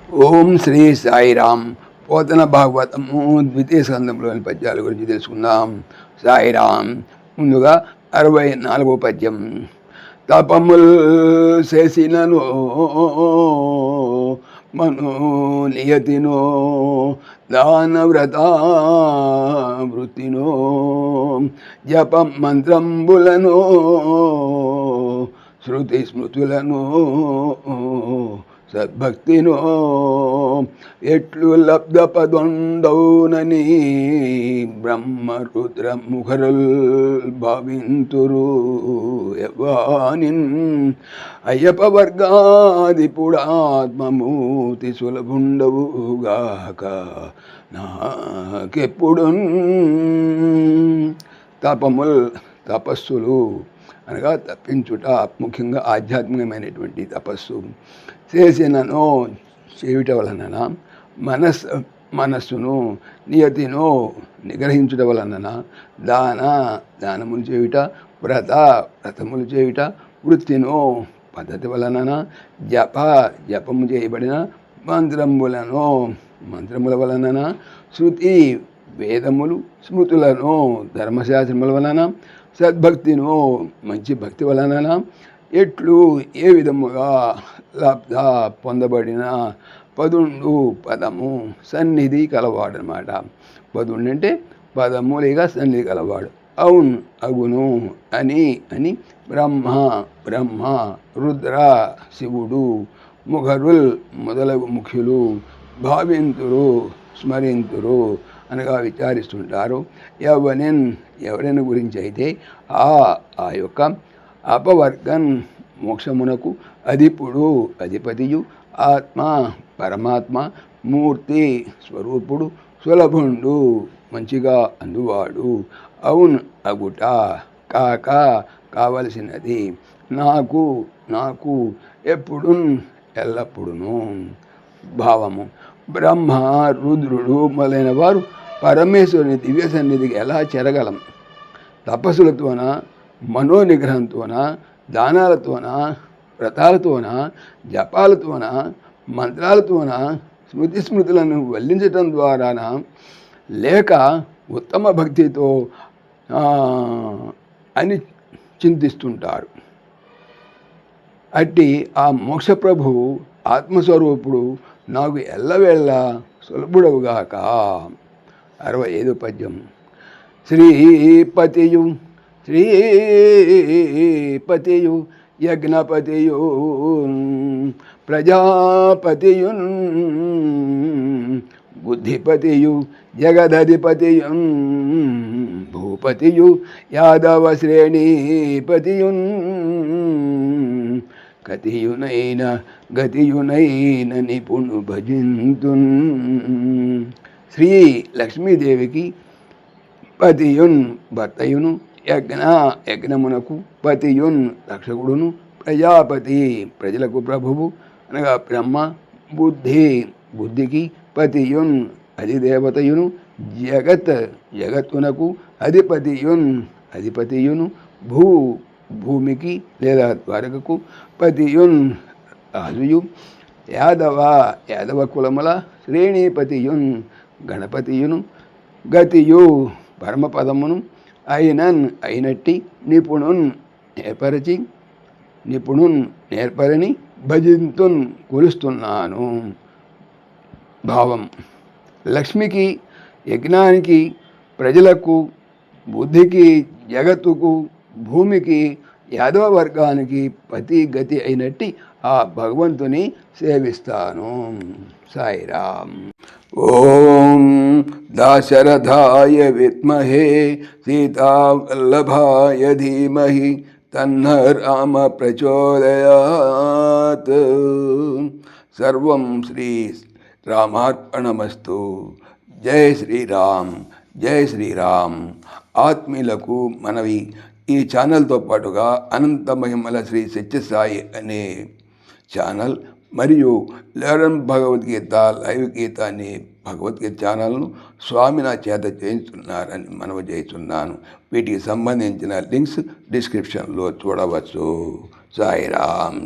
ఓం శ్రీ సాయిరామ్. పోతన భాగవతము ద్వితీయ స్కందంలోని పద్యాల గురించి తెలుసుకుందాం. సాయిరామ్. ముందుగా 64వ పద్యం. తపముల్ చేసినను మను నియతినో దానవ్రత వృత్తినో జపం మంత్రంబులను శృతి స్మృతులను సద్భక్తినో ఎట్లు లబ్ధపదొండౌనని బ్రహ్మరుద్ర ముఖరుల్ భావింతురు యవానిన్ అయ్యప్ప వర్గాదిపుడాత్మమూర్తి సులభుండవుగాక నాకెప్పుడు. తపస్సులు అనగా తప్పించుట, ముఖ్యంగా ఆధ్యాత్మికమైనటువంటి తపస్సు. చేసినను చేయుట వలన మనస్సును నియతినో నిగ్రహించుట వలన దానములు చేయుట, వ్రతములు చేయుట, వృత్తినో పద్ధతి వలన జపము చేయబడిన మంత్రముల వలన శృతి వేదములు స్మృతులను ధర్మశాస్త్రముల వలన సద్భక్తిను మంచి భక్తి వలన ఎట్లు ఏ విధముగా లబ్ధ పొందబడిన పదము సన్నిధి కలవాడు అనమాట. పదుండు అంటే పదము లేక సన్నిధి కలవాడు. అగును అని బ్రహ్మ రుద్ర శివుడు ముఖరుల్ మొదలగు ముఖ్యులు భావింతురు స్మరింతురు అనగా విచారిస్తుంటారు. ఎవరిని గురించి అయితే ఆ యొక్క అపవర్గన్ మోక్షమునకు అధిపతియు ఆత్మ పరమాత్మ మూర్తి స్వరూపుడు సులభుండు మంచిగా అందువాడు అగుట కావలసినది నాకు ఎప్పుడు ఎల్లప్పుడును. భావము. బ్రహ్మ రుద్రుడు మొదలైన వారు పరమేశ్వరుని దివ్య సన్నిధికి ఎలా చేరగలం? తపస్సులతోన, మనోనిగ్రహంతోన, దానాలతోన, వ్రతాలతోన, జపాలతోన, మంత్రాలతోన, స్మృతులను వల్లించటం ద్వారాన, లేక ఉత్తమ భక్తితో అని చింతిస్తుంటారు. అట్టి ఆ మోక్షప్రభువు ఆత్మస్వరూపుడు నాకు ఎల్లవేళ సులభుడవుగాక. 65వ పద్యం. శ్రీపతియు యజ్ఞపతియు ప్రజాపతియున్ బుద్ధిపతియు జగదధిపతియున్ భూపతియు యాదవ శ్రేణీపతియున్ గతియునైన నిపుణు భజింతున్. శ్రీ లక్ష్మీదేవికి పతియున్ భర్తయును, యజ్ఞమునకు పతియున్ రక్షకుడును, ప్రజాపతి ప్రజలకు ప్రభువు అనగా బ్రహ్మ, బుద్ధికి పతియున్ అధిదేవతయును, జగత్తునకు అధిపతియును, భూమికి లేదా ద్వారకకు పతియున్ రాజుయు, యాదవ కులముల శ్రేణీపతియున్ గణపతియును, గతియు పరమపదమును అయినట్టి నిపుణున్ నేర్పరని భజింతున్ కొలుస్తున్నాను. భావం. లక్ష్మికి, యజ్ఞానికి, ప్రజలకు, బుద్ధికి, జగత్తుకు, భూమికి, యాదవ వర్గానికి పతి గతి అయినట్టి ఆ భగవంతుని సేవిస్తాను. సాయిరామ్. ఓం దాశరథాయ విద్మహే సీతావల్లభాయ ధీమహి తన్న రామ ప్రచోదయాత్. సర్వం శ్రీ రామార్పణమస్తు. జై శ్రీరామ్, జై శ్రీరామ్. ఆత్మీయులకు మనవి, ఈ ఛానల్తో పాటుగా అనంత మహిమల శ్రీ సత్యసాయి అనే ఛానల్ మరియు లెరన్ భగవద్గీత లైవ్ గీత అనే భగవద్గీత ఛానల్ను స్వామి నా చేత చేయించున్నారని మనవి చేస్తున్నాను. వీటికి సంబంధించిన లింక్స్ డిస్క్రిప్షన్లో చూడవచ్చు. సాయిరామ్.